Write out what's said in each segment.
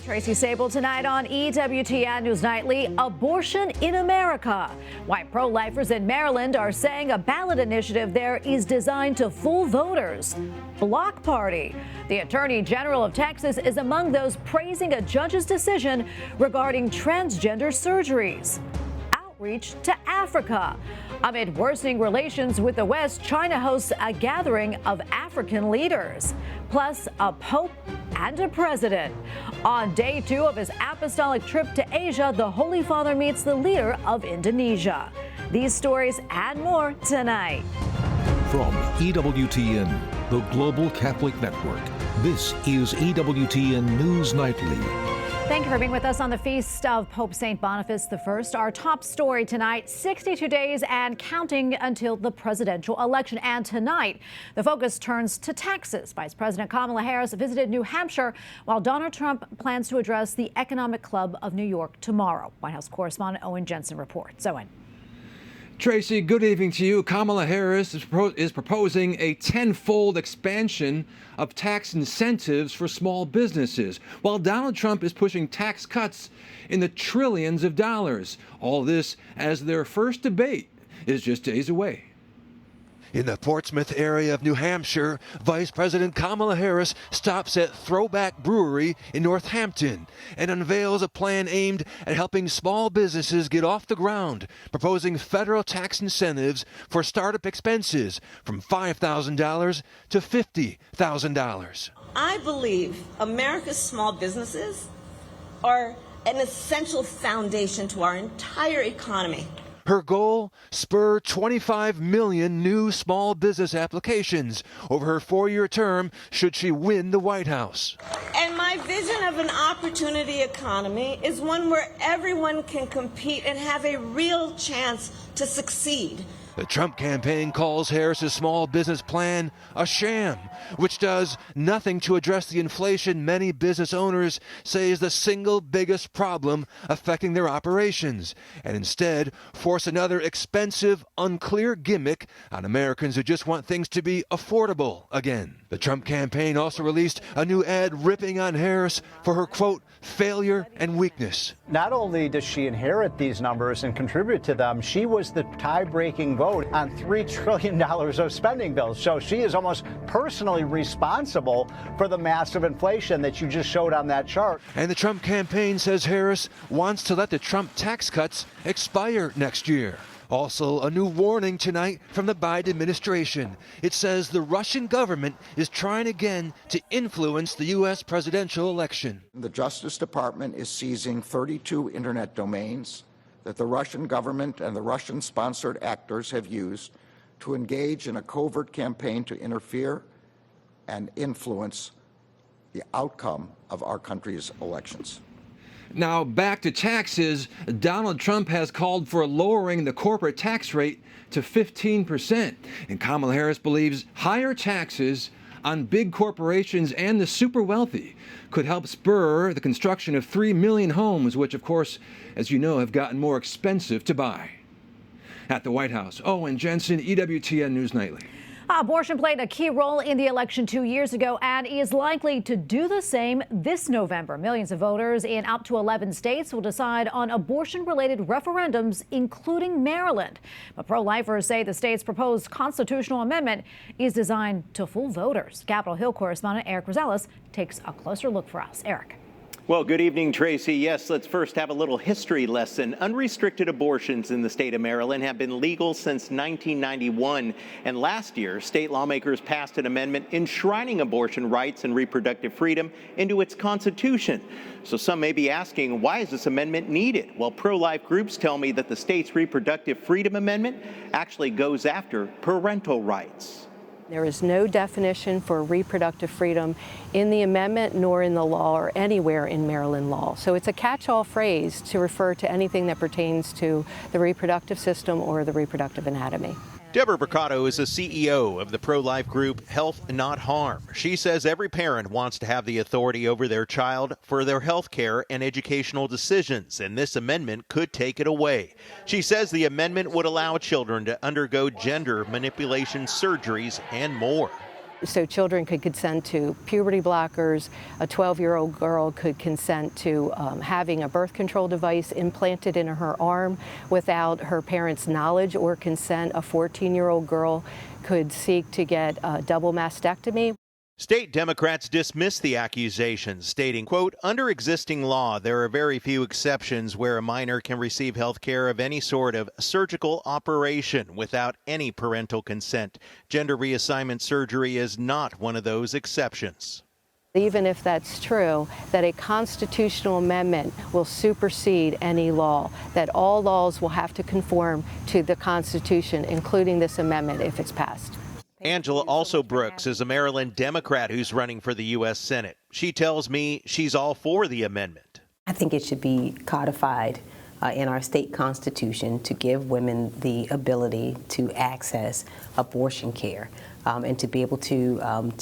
Tracy Sabol tonight on EWTN News Nightly. Abortion in America. Why pro-lifers in Maryland are saying a ballot initiative there is designed to fool voters. Block party. The Attorney General of Texas is among those praising a judge's decision regarding transgender surgeries. Outreach to Africa. Amid worsening relations with the West, China hosts a gathering of African leaders, plus a pope and a president. On day 2 of his apostolic trip to Asia, the Holy Father meets the leader of Indonesia. These stories and more tonight. From EWTN, the Global Catholic Network, this is EWTN News Nightly. Thank you for being with us on the feast of Pope St. Boniface I. Our top story tonight, 62 days and counting until the presidential election. And tonight, the focus turns to Texas. Vice President Kamala Harris visited New Hampshire, while Donald Trump plans to address the Economic Club of New York tomorrow. White House correspondent Owen Jensen reports. Owen. Tracy, good evening to you. Kamala Harris is proposing a tenfold expansion of tax incentives for small businesses, while Donald Trump is pushing tax cuts in the trillions of dollars. All this as their first debate is just days away. In the Portsmouth area of New Hampshire, Vice President Kamala Harris stops at Throwback Brewery in Northampton and unveils a plan aimed at helping small businesses get off the ground, proposing federal tax incentives for startup expenses from $5,000 to $50,000. I believe America's small businesses are an essential foundation to our entire economy. Her goal, spur 25 million new small business applications over her 4-year term should she win the White House. And my vision of an opportunity economy is one where everyone can compete and have a real chance to succeed. The Trump campaign calls Harris's small business plan a sham, which does nothing to address the inflation many business owners say is the single biggest problem affecting their operations, and instead force another expensive, unclear gimmick on Americans who just want things to be affordable again. The Trump campaign also released a new ad ripping on Harris for her, quote, failure and weakness. Not only does she inherit these numbers and contribute to them, she was the tie-breaking vote on $3 trillion of spending bills. So she is almost personally responsible for the massive inflation that you just showed on that chart. And the Trump campaign says Harris wants to let the Trump tax cuts expire next year. Also, a new warning tonight from the Biden administration. It says the Russian government is trying again to influence the U.S. presidential election. The Justice Department is seizing 32 internet domains that the Russian government and the Russian-sponsored actors have used to engage in a covert campaign to interfere and influence the outcome of our country's elections. Now, back to taxes. Donald Trump has called for lowering the corporate tax rate to 15%. And Kamala Harris believes higher taxes on big corporations and the super wealthy could help spur the construction of 3 million homes, which, of course, as you know, have gotten more expensive to buy. At the White House, Owen Jensen, EWTN News Nightly. Abortion played a key role in the election 2 years ago and is likely to do the same this November. Millions of voters in up to 11 states will decide on abortion-related referendums, including Maryland. But pro-lifers say the state's proposed constitutional amendment is designed to fool voters. Capitol Hill correspondent Eric Rosales takes a closer look for us. Eric. Well, good evening, Tracy. Yes, let's first have a little history lesson. Unrestricted abortions in the state of Maryland have been legal since 1991. And last year, state lawmakers passed an amendment enshrining abortion rights and reproductive freedom into its constitution. So some may be asking, why is this amendment needed? Well, pro-life groups tell me that the state's reproductive freedom amendment actually goes after parental rights. There is no definition for reproductive freedom in the amendment nor in the law or anywhere in Maryland law. So it's a catch-all phrase to refer to anything that pertains to the reproductive system or the reproductive anatomy. Deborah Bricotto is the CEO of the pro-life group Health Not Harm. She says every parent wants to have the authority over their child for their health care and educational decisions, and this amendment could take it away. She says the amendment would allow children to undergo gender manipulation surgeries and more. So children could consent to puberty blockers. A 12-year-old girl could consent to having a birth control device implanted in her arm without her parents' knowledge or consent. A 14-year-old girl could seek to get a double mastectomy. State Democrats dismissed the accusations, stating, quote, under existing law, there are very few exceptions where a minor can receive health care of any sort of surgical operation without any parental consent. Gender reassignment surgery is not one of those exceptions. Even if that's true, that a constitutional amendment will supersede any law, that all laws will have to conform to the Constitution, including this amendment if it's passed. Angela Also Brooks is a Maryland Democrat who's running for the U.S. Senate. She tells me she's all for the amendment. I think it should be codified in our state constitution to give women the ability to access abortion care and to be able to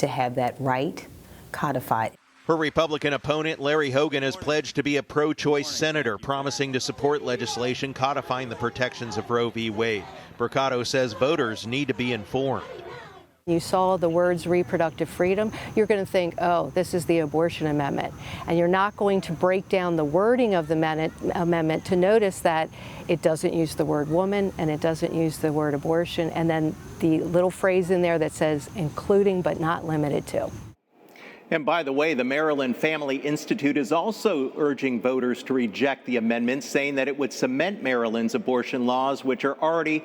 have that right codified. Her Republican opponent, Larry Hogan, has pledged to be a pro-choice senator, promising to support legislation codifying the protections of Roe v. Wade. Mercado says voters need to be informed. You saw the words reproductive freedom, you're going to think, oh, this is the abortion amendment. And you're not going to break down the wording of the amendment to notice that it doesn't use the word woman and it doesn't use the word abortion. And then the little phrase in there that says including but not limited to. And by the way, the Maryland Family Institute is also urging voters to reject the amendment, saying that it would cement Maryland's abortion laws, which are already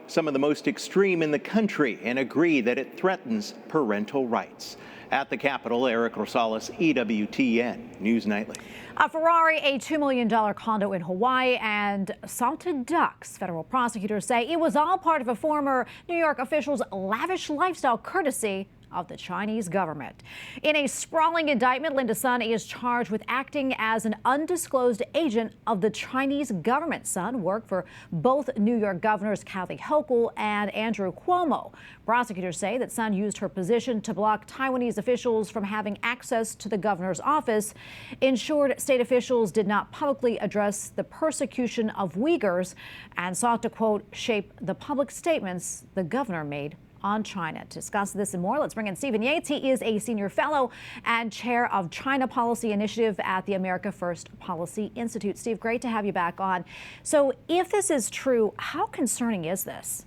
some of the most extreme in the country, and agree that it threatens parental rights. At the Capitol, Eric Rosales, EWTN News Nightly. A Ferrari, a $2 million condo in Hawaii, and salted ducks. Federal prosecutors say it was all part of a former New York official's lavish lifestyle, courtesy of the Chinese government. In a sprawling indictment, Linda Sun is charged with acting as an undisclosed agent of the Chinese government. Sun worked for both New York governors Kathy Hochul and Andrew Cuomo. Prosecutors say that Sun used her position to block Taiwanese officials from having access to the governor's office, ensured state officials did not publicly address the persecution of Uyghurs, and sought to, quote, shape the public statements the governor made on China. To discuss this and more, let's bring in Stephen Yates. He is a senior fellow and chair of China Policy Initiative at the America First Policy Institute. Steve, great to have you back on. So if this is true, how concerning is this?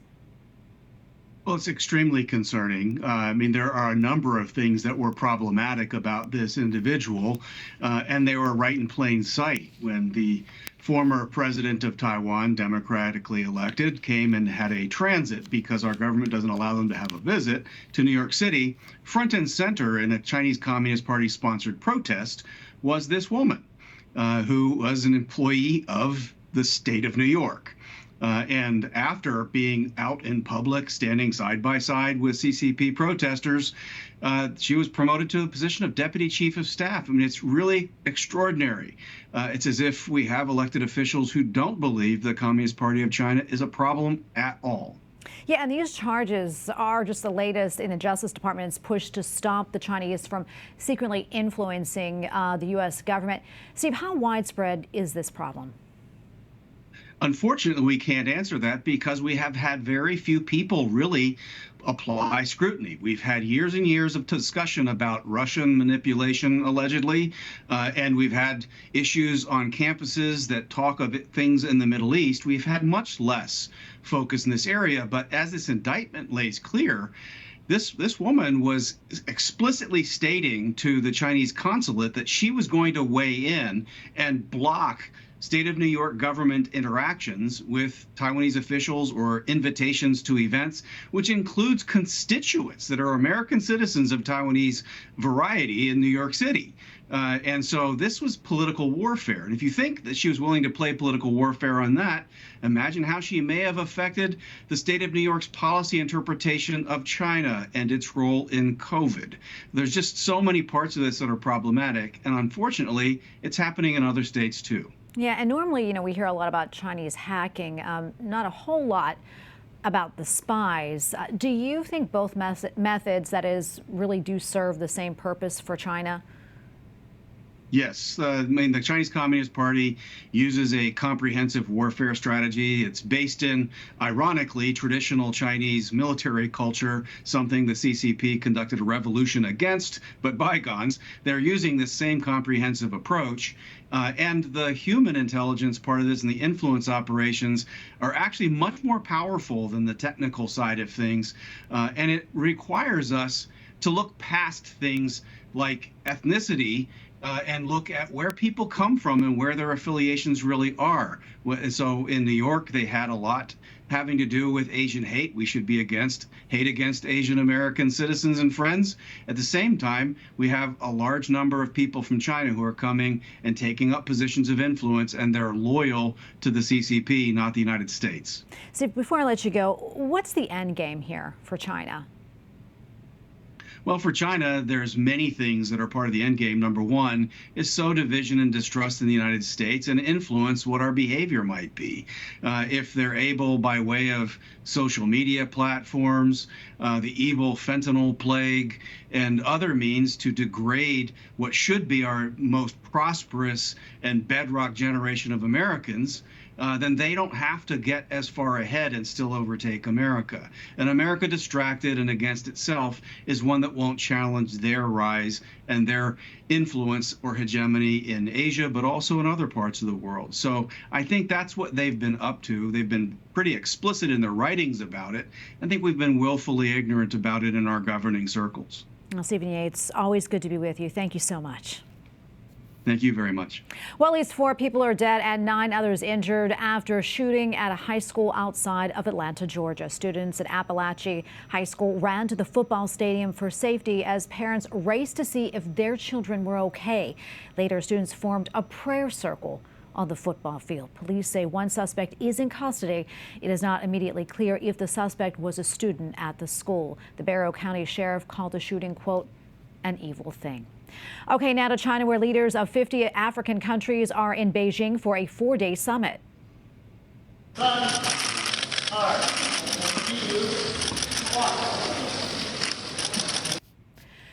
Well, it's extremely concerning. I mean, there are a number of things that were problematic about this individual, and they were right in plain sight when the former president of Taiwan, democratically elected, came and had a transit because our government doesn't allow them to have a visit to New York City. Front and center in a Chinese Communist Party sponsored protest was this woman who was an employee of the state of New York. And after being out in public, standing side by side with CCP protesters, she was promoted to the position of deputy chief of staff. I mean, it's really extraordinary. It's as if we have elected officials who don't believe the Communist Party of China is a problem at all. Yeah, and these charges are just the latest in the Justice Department's push to stop the Chinese from secretly influencing the U.S. government. Steve, how widespread is this problem? Unfortunately, we can't answer that because we have had very few people really apply scrutiny. We've had years and years of discussion about Russian manipulation, allegedly, and we've had issues on campuses that talk of things in the Middle East. We've had much less focus in this area, but as this indictment lays clear, this woman was explicitly stating to the Chinese consulate that she was going to weigh in and block state of New York government interactions with Taiwanese officials or invitations to events, which includes constituents that are American citizens of Taiwanese variety in New York City. And so this was political warfare. And if you think that she was willing to play political warfare on that, imagine how she may have affected the state of New York's policy interpretation of China and its role in COVID. There's just so many parts of this that are problematic. And unfortunately, it's happening in other states too. Yeah, and normally, you know, we hear a lot about Chinese hacking, not a whole lot about the spies. Do you think both methods, that is, really do serve the same purpose for China? Yes, I mean, the Chinese Communist Party uses a comprehensive warfare strategy. It's based in, ironically, traditional Chinese military culture, something the CCP conducted a revolution against, but bygones. They're using this same comprehensive approach. And the human intelligence part of this and the influence operations are actually much more powerful than the technical side of things. And it requires us to look past things like ethnicity and look at where people come from and where their affiliations really are. So in New York, they had a lot having to do with Asian hate. We should be against hate against Asian American citizens and friends. At the same time, we have a large number of people from China who are coming and taking up positions of influence, and they're loyal to the CCP, not the United States. So before I let you go, what's the end game here for China? Well, for China, there's many things that are part of the end game. Number one is sow division and distrust in the United States and influence what our behavior might be. If they're able, by way of social media platforms, the evil fentanyl plague, and other means to degrade what should be our most prosperous and bedrock generation of Americans, then they don't have to get as far ahead and still overtake America. And America distracted and against itself is one that won't challenge their rise and their influence or hegemony in Asia, but also in other parts of the world. So I think that's what they've been up to. They've been pretty explicit in their writings about it. I think we've been willfully ignorant about it in our governing circles. Well, Stephen Yates, always good to be with you. Thank you so much. Thank you very much. Well, at least 4 people are dead and 9 others injured after a shooting at a high school outside of Atlanta, Georgia. Students at Appalachia High School ran to the football stadium for safety as parents raced to see if their children were okay. Later, students formed a prayer circle on the football field. Police say one suspect is in custody. It is not immediately clear if the suspect was a student at the school. The Barrow County Sheriff called the shooting, quote, an evil thing. Okay, now to China, where leaders of 50 African countries are in Beijing for a 4-day summit.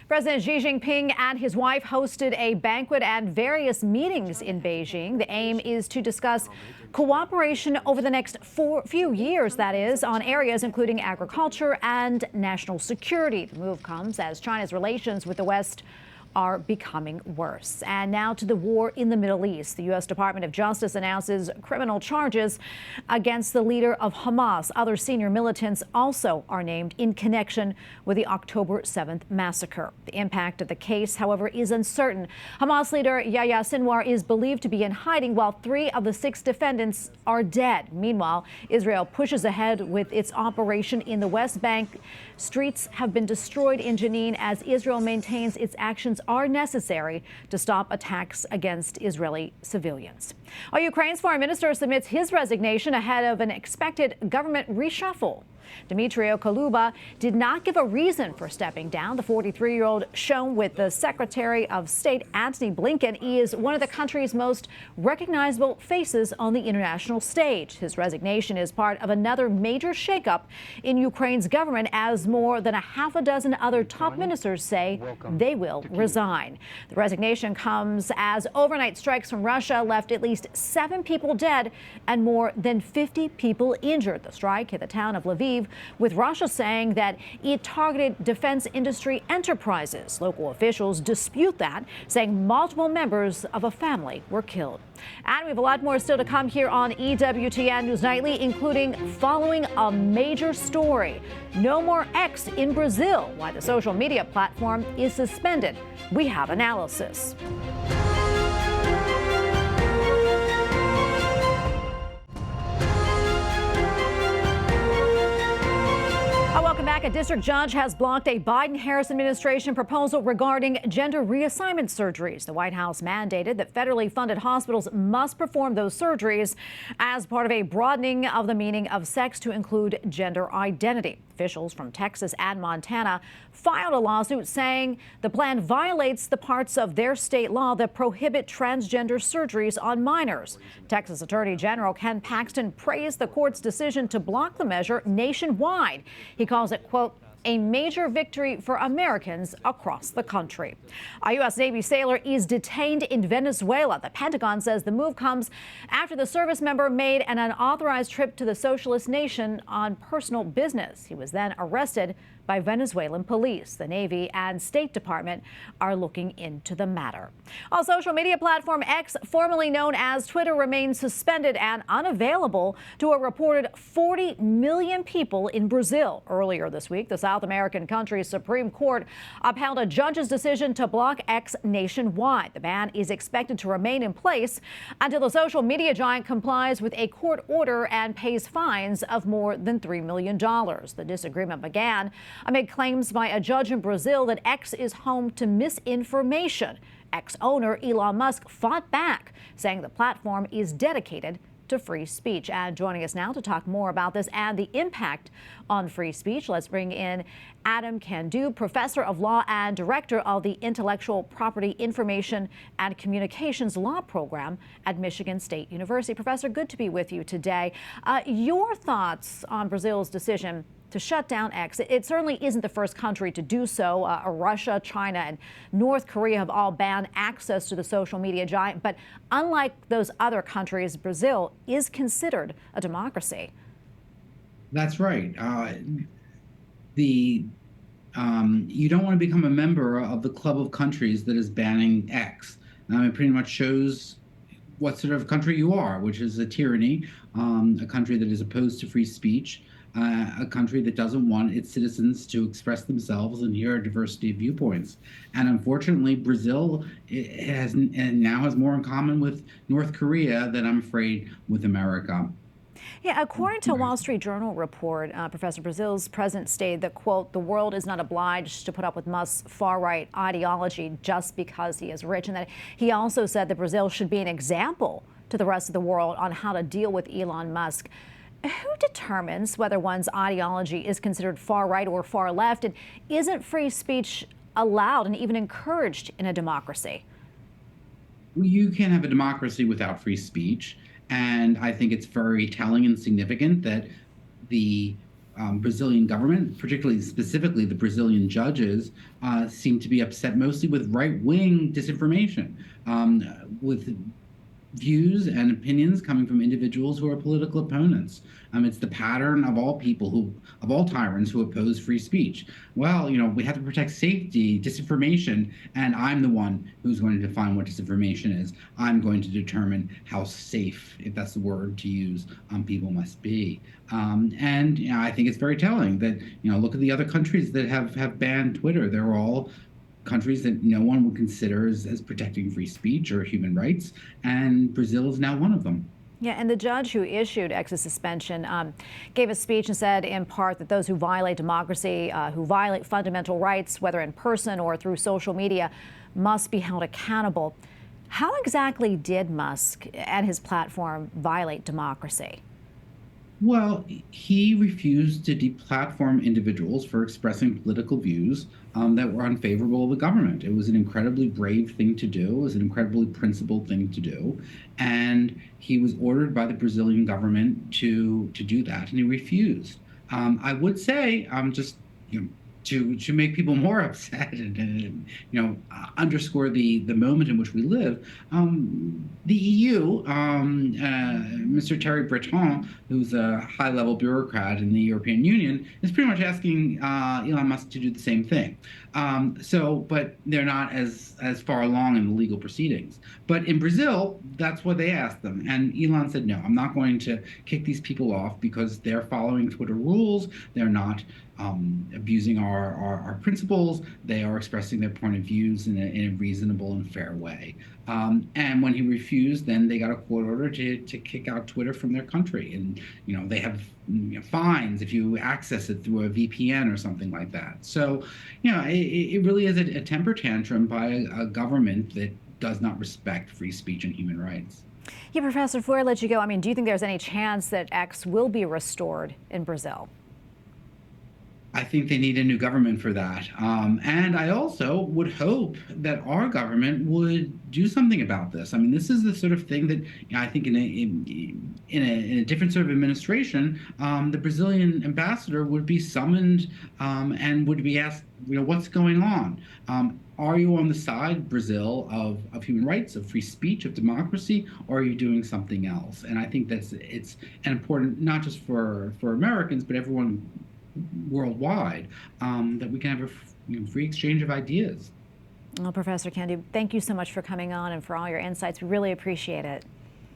President Xi Jinping and his wife hosted a banquet and various meetings in Beijing. The aim is to discuss cooperation over the next few years, that is, on areas including agriculture and national security. The move comes as China's relations with the West are becoming worse. And now to the war in the Middle East. The U.S. Department of Justice announces criminal charges against the leader of Hamas. Other senior militants also are named in connection with the October 7th massacre. The impact of the case, however, is uncertain. Hamas leader Yahya Sinwar is believed to be in hiding, while 3 of the 6 defendants are dead. Meanwhile, Israel pushes ahead with its operation in the West Bank. Streets have been destroyed in Jenin as Israel maintains its actions are necessary to stop attacks against Israeli civilians. Ukraine's foreign minister submits his resignation ahead of an expected government reshuffle. Dmytro Kuleba did not give a reason for stepping down. The 43-year-old, shown with the Secretary of State Antony Blinken, is one of the country's most recognizable faces on the international stage. His resignation is part of another major shakeup in Ukraine's government, as more than a half a dozen other top ministers say they will resign. The resignation comes as overnight strikes from Russia left at least 7 people dead and more than 50 people injured. The strike hit the town of Lviv, with Russia saying that it targeted defense industry enterprises. Local officials dispute that, saying multiple members of a family were killed. And we have a lot more still to come here on EWTN News Nightly, including following a major story. No more X in Brazil, why the social media platform is suspended. We have analysis. Welcome back. A district judge has blocked a Biden-Harris administration proposal regarding gender reassignment surgeries. The White House mandated that federally funded hospitals must perform those surgeries as part of a broadening of the meaning of sex to include gender identity. Officials from Texas and Montana filed a lawsuit saying the plan violates the parts of their state law that prohibit transgender surgeries on minors. Texas Attorney General Ken Paxton praised the court's decision to block the measure nationwide. He calls it, quote, a major victory for Americans across the country. A U.S. Navy sailor is detained in Venezuela. The Pentagon says the move comes after the service member made an unauthorized trip to the socialist nation on personal business. He was then arrested by Venezuelan police. The Navy and State Department are looking into the matter. On social media platform X, formerly known as Twitter, remains suspended and unavailable to a reported 40 million people in Brazil. Earlier this week, the South American country's Supreme Court upheld a judge's decision to block X nationwide. The ban is expected to remain in place until the social media giant complies with a court order and pays fines of more than $3 million. The disagreement began amid claims by a judge in Brazil that X is home to misinformation. X owner Elon Musk fought back, saying the platform is dedicated to free speech. And joining us now to talk more about this and the impact on free speech, let's bring in Adam Candu, professor of law and director of the Intellectual Property Information and Communications Law Program at Michigan State University. Professor, good to be with you today. Your thoughts on Brazil's decision to shut down X. It certainly isn't the first country to do so. Russia, China, and North Korea have all banned access to the social media giant. But unlike those other countries, Brazil is considered a democracy. That's right. You don't want to become a member of the club of countries that is banning X. It pretty much shows what sort of country you are, which is a tyranny, a country that is opposed to free speech, a country that doesn't want its citizens to express themselves and hear a diversity of viewpoints. And unfortunately, Brazil now has more in common with North Korea than, I'm afraid, with America. Yeah, according to a Wall Street Journal report, Professor, Brazil's president stated that, quote, the world is not obliged to put up with Musk's far-right ideology just because he is rich. And that he also said that Brazil should be an example to the rest of the world on how to deal with Elon Musk. Who determines whether one's ideology is considered far-right or far-left? And isn't free speech allowed and even encouraged in a democracy? You can't have a democracy without free speech. And I think it's very telling and significant that the Brazilian government, specifically the Brazilian judges, seem to be upset mostly with right-wing disinformation, with views and opinions coming from individuals who are political opponents. It's the pattern of all people of all tyrants who oppose free speech. Well, we have to protect safety, disinformation, and I'm the one who's going to define what disinformation is. I'm going to determine how safe, if that's the word to use, people must be. And I think it's very telling that, look at the other countries that have banned Twitter. They're all countries that no one would consider as protecting free speech or human rights, and Brazil is now one of them. Yeah, and the judge who issued X's suspension gave a speech and said in part that those who violate democracy, who violate fundamental rights, whether in person or through social media, must be held accountable. How exactly did Musk and his platform violate democracy? Well, he refused to deplatform individuals for expressing political views that were unfavorable to the government. It was an incredibly brave thing to do. It was an incredibly principled thing to do. And he was ordered by the Brazilian government to do that, and he refused. I would say, to make people more upset and underscore the moment in which we live, the EU, Mr. Thierry Breton, who's a high-level bureaucrat in the European Union, is pretty much asking Elon Musk to do the same thing. But they're not as far along in the legal proceedings. But in Brazil, that's what they asked them. And Elon said, no, I'm not going to kick these people off because they're following Twitter rules. They're not abusing our principles. They are expressing their point of views in a reasonable and fair way. And when he refused, then they got a court order to kick out Twitter from their country. And, they have fines if you access it through a VPN or something like that. So, it really is a temper tantrum by a government that does not respect free speech and human rights. Yeah, Professor, before I let you go, do you think there's any chance that X will be restored in Brazil? I think they need a new government for that. And I also would hope that our government would do something about this. I mean, this is the sort of thing that I think in a different sort of administration, the Brazilian ambassador would be summoned and would be asked, what's going on? Are you on the side, Brazil, of human rights, of free speech, of democracy, or are you doing something else? And I think it's important, not just for Americans, but everyone worldwide, that we can have a free exchange of ideas. Well, Professor Kendi, thank you so much for coming on and for all your insights. We really appreciate it.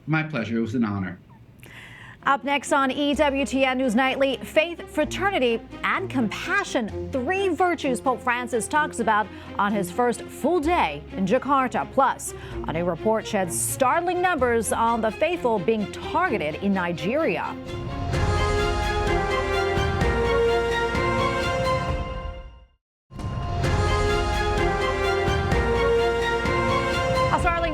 My pleasure. It was an honor. Up next on EWTN News Nightly, faith, fraternity, and compassion. 3 virtues Pope Francis talks about on his first full day in Jakarta. Plus, a new report sheds startling numbers on the faithful being targeted in Nigeria.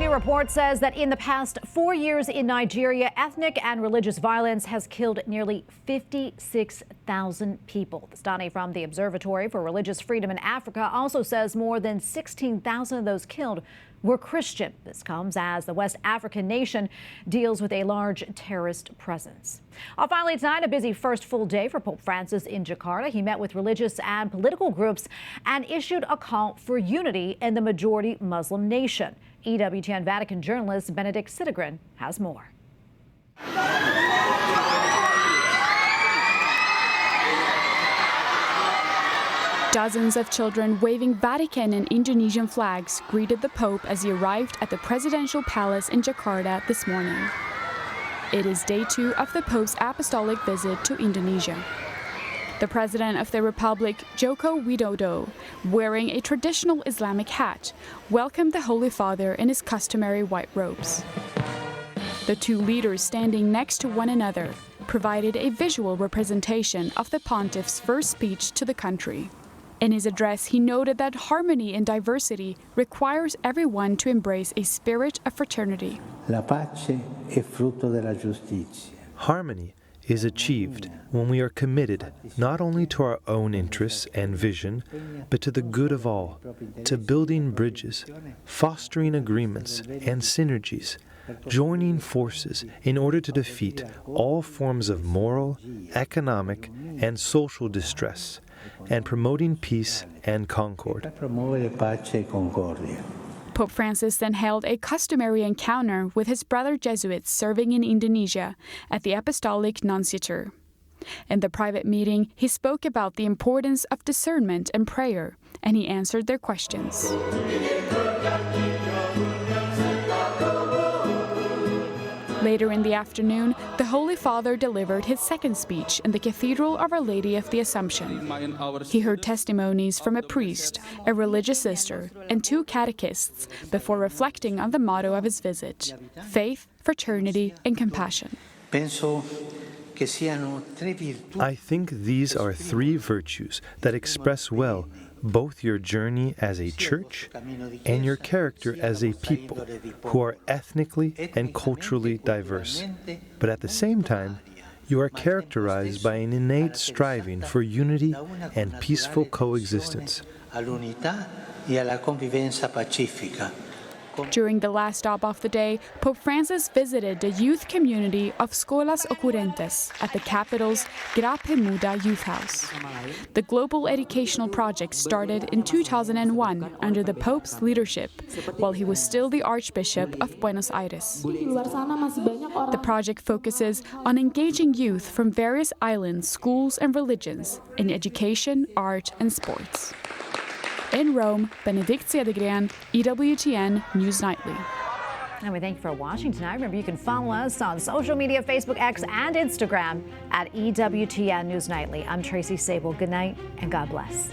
Report says that in the past 4 years in Nigeria, ethnic and religious violence has killed nearly 56,000 people. The study from the Observatory for Religious Freedom in Africa also says more than 16,000 of those killed were Christian. This comes as the West African nation deals with a large terrorist presence. Finally tonight, a busy first full day for Pope Francis in Jakarta. He met with religious and political groups and issued a call for unity in the majority Muslim nation. EWTN Vatican journalist Benedict Sidegren has more. Dozens of children waving Vatican and Indonesian flags greeted the Pope as he arrived at the presidential palace in Jakarta this morning. It is day 2 of the Pope's apostolic visit to Indonesia. The President of the Republic, Joko Widodo, wearing a traditional Islamic hat, welcomed the Holy Father in his customary white robes. The 2 leaders standing next to one another provided a visual representation of the Pontiff's first speech to the country. In his address, he noted that harmony in diversity requires everyone to embrace a spirit of fraternity. La pace è frutto della giustizia. Harmony is achieved when we are committed not only to our own interests and vision, but to the good of all, to building bridges, fostering agreements and synergies, joining forces in order to defeat all forms of moral, economic, and social distress, and promoting peace and concord. Pope Francis then held a customary encounter with his brother Jesuits serving in Indonesia at the Apostolic Nunciature. In the private meeting, he spoke about the importance of discernment and prayer, and he answered their questions. Later in the afternoon, the Holy Father delivered his second speech in the Cathedral of Our Lady of the Assumption. He heard testimonies from a priest, a religious sister, and 2 catechists before reflecting on the motto of his visit: faith, fraternity, and compassion. I think these are 3 virtues that express well both your journey as a church and your character as a people who are ethnically and culturally diverse. But at the same time, you are characterized by an innate striving for unity and peaceful coexistence. During the last stop of the day, Pope Francis visited the youth community of Escolas Occurrentes at the capital's Grape Muda Youth House. The global educational project started in 2001 under the Pope's leadership, while he was still the Archbishop of Buenos Aires. The project focuses on engaging youth from various islands, schools, and religions in education, art, and sports. In Rome, Benedict Sidegren, EWTN News Nightly. And we thank you for watching tonight. Remember, you can follow us on social media, Facebook, X, and Instagram at EWTN News Nightly. I'm Tracy Sabol. Good night and God bless.